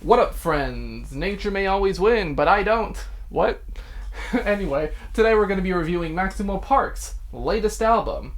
What up, friends? Nature may always win, but I don't. What? Anyway, today we're going to be reviewing Maxïmo Park's latest album,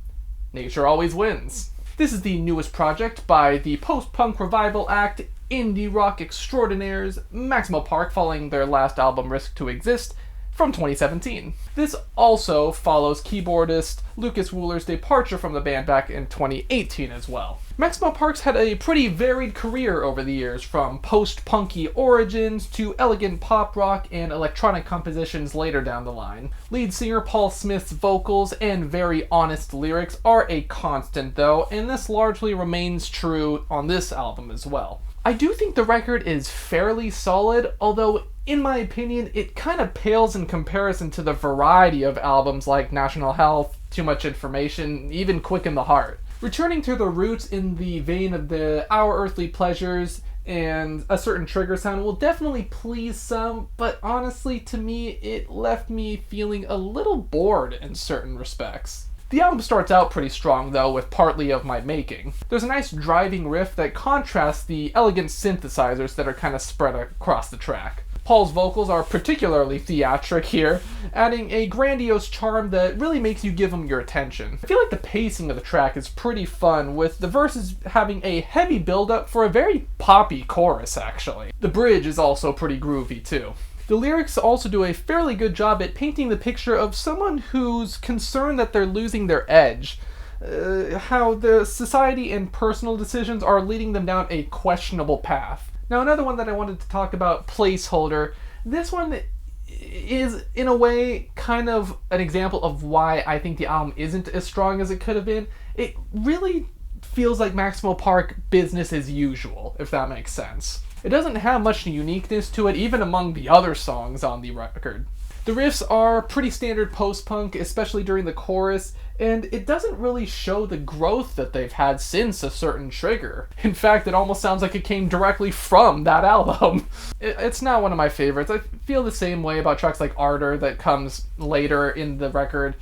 Nature Always Wins. This is the newest project by the post-punk revival act indie rock extraordinaires Maxïmo Park, following their last album Risk to Exist from 2017. This also follows keyboardist Lucas Wooler's departure from the band back in 2018 as well. Maxïmo Park's had a pretty varied career over the years, from post-punky origins to elegant pop rock and electronic compositions later down the line. Lead singer Paul Smith's vocals and very honest lyrics are a constant though, and this largely remains true on this album as well. I do think the record is fairly solid, although in my opinion it kind of pales in comparison to the variety of albums like National Health, Too Much Information, even Quick in the Heart. Returning to the roots in the vein of the Our Earthly Pleasures and a certain trigger sound will definitely please some, but honestly to me it left me feeling a little bored in certain respects. The album starts out pretty strong though, with Partly of My Making. There's a nice driving riff that contrasts the elegant synthesizers that are kind of spread across the track. Paul's vocals are particularly theatric here, adding a grandiose charm that really makes you give them your attention. I feel like the pacing of the track is pretty fun, with the verses having a heavy build-up for a very poppy chorus actually. The bridge is also pretty groovy too. The lyrics also do a fairly good job at painting the picture of someone who's concerned that they're losing their edge. How the society and personal decisions are leading them down a questionable path. Now, another one that I wanted to talk about, Placeholder. This one is, in a way, kind of an example of why I think the album isn't as strong as it could have been. It really feels like Maxïmo Park business as usual, if that makes sense. It doesn't have much uniqueness to it, even among the other songs on the record. The riffs are pretty standard post-punk, especially during the chorus, and it doesn't really show the growth that they've had since A Certain Trigger. In fact, it almost sounds like it came directly from that album. It's not one of my favorites. I feel the same way about tracks like Ardor that comes later in the record.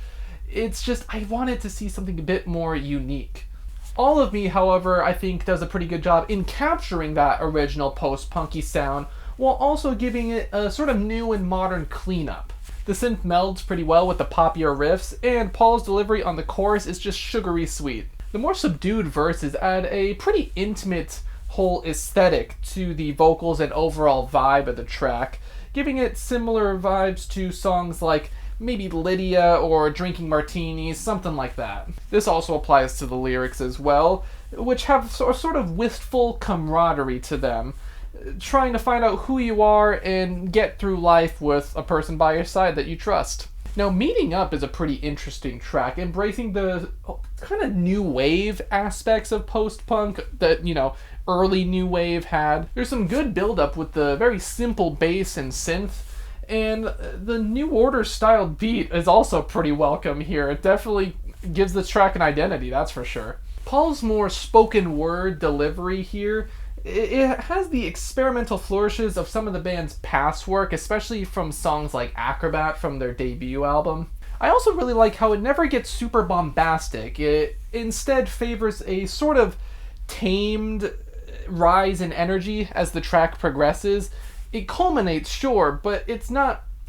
It's just, I wanted to see something a bit more unique. All of Me, however, I think does a pretty good job in capturing that original post-punky sound, while also giving it a sort of new and modern cleanup. The synth melds pretty well with the poppier riffs, and Paul's delivery on the chorus is just sugary sweet. The more subdued verses add a pretty intimate whole aesthetic to the vocals and overall vibe of the track, giving it similar vibes to songs like maybe Lydia or Drinking Martinis, something like that. This also applies to the lyrics as well, which have a sort of wistful camaraderie to them, trying to find out who you are and get through life with a person by your side that you trust. Now, Meeting Up is a pretty interesting track, embracing the kind of new wave aspects of post-punk that, early new wave had. There's some good build-up with the very simple bass and synth, and the New Order styled beat is also pretty welcome here. It definitely gives this track an identity, that's for sure. Paul's more spoken word delivery here, it has the experimental flourishes of some of the band's past work, especially from songs like Acrobat from their debut album. I also really like how it never gets super bombastic. It instead favors a sort of tamed rise in energy as the track progresses. It culminates, sure, but it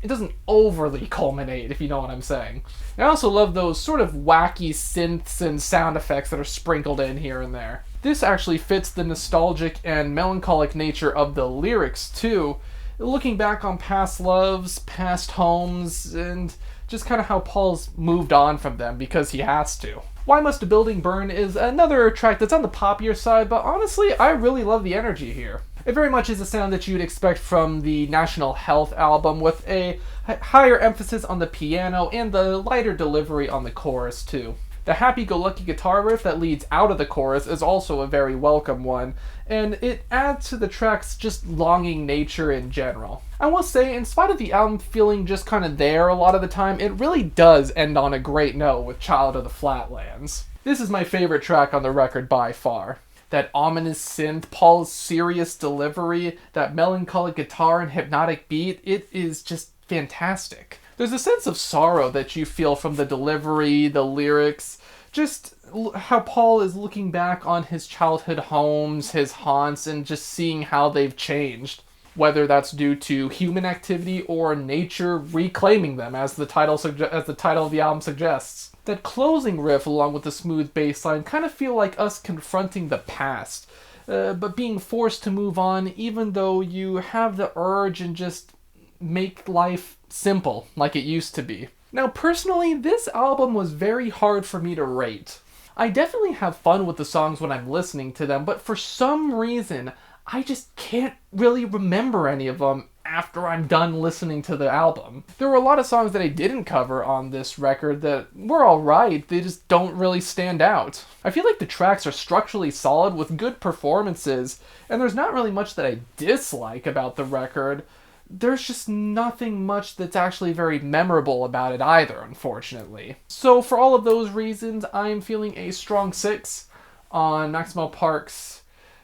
doesn't overly culminate, if you know what I'm saying. I also love those sort of wacky synths and sound effects that are sprinkled in here and there. This actually fits the nostalgic and melancholic nature of the lyrics too, looking back on past loves, past homes, and just kind of how Paul's moved on from them because he has to. Why Must a Building Burn is another track that's on the poppier side, but honestly, I really love the energy here. It very much is a sound that you'd expect from the National Health album, with a higher emphasis on the piano and the lighter delivery on the chorus too. The happy-go-lucky guitar riff that leads out of the chorus is also a very welcome one, and it adds to the track's just longing nature in general. I will say, in spite of the album feeling just kind of there a lot of the time, it really does end on a great note with Child of the Flatlands. This is my favorite track on the record by far. That ominous synth, Paul's serious delivery, that melancholic guitar and hypnotic beat, it is just fantastic. There's a sense of sorrow that you feel from the delivery, the lyrics, just how Paul is looking back on his childhood homes, his haunts, and just seeing how they've changed. Whether that's due to human activity or nature reclaiming them, as the title of the album suggests. That closing riff, along with the smooth bass line, kind of feel like us confronting the past, but being forced to move on, even though you have the urge and just make life simple like it used to be. Now, personally, this album was very hard for me to rate. I definitely have fun with the songs when I'm listening to them, but for some reason, I just can't really remember any of them after I'm done listening to the album. There were a lot of songs that I didn't cover on this record that were alright, they just don't really stand out. I feel like the tracks are structurally solid with good performances, and there's not really much that I dislike about the record. There's just nothing much that's actually very memorable about it either, unfortunately. So for all of those reasons, I'm feeling a strong 6 on Maxïmo Park's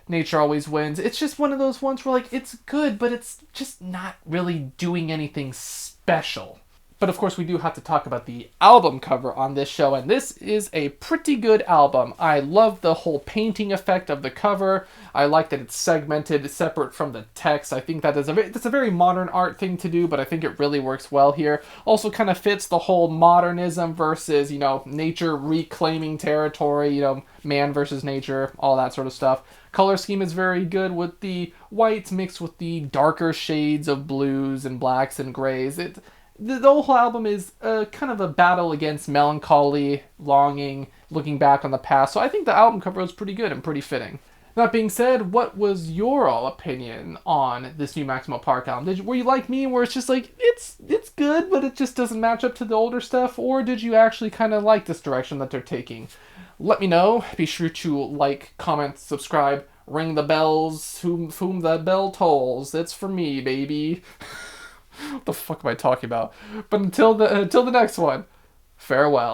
Nature Always Wins. It's just one of those ones where, like, it's good, but it's just not really doing anything special. But of course, we do have to talk about the album cover on this show, and this is a pretty good album. I love the whole painting effect of the cover. I like that it's segmented, separate from the text. I think that's a very modern art thing to do, but I think it really works well here. Also kind of fits the whole modernism versus, nature reclaiming territory, man versus nature, all that sort of stuff. Color scheme is very good with the whites mixed with the darker shades of blues and blacks and grays. The whole album is kind of a battle against melancholy, longing, looking back on the past. So I think the album cover was pretty good and pretty fitting. That being said, what was your all opinion on this new Maxïmo Park album? Were you like me, where it's just like, it's good, but it just doesn't match up to the older stuff? Or did you actually kind of like this direction that they're taking? Let me know. Be sure to like, comment, subscribe, ring the bells, whom the bell tolls. It's for me, baby. What the fuck am I talking about? But until the next one, farewell.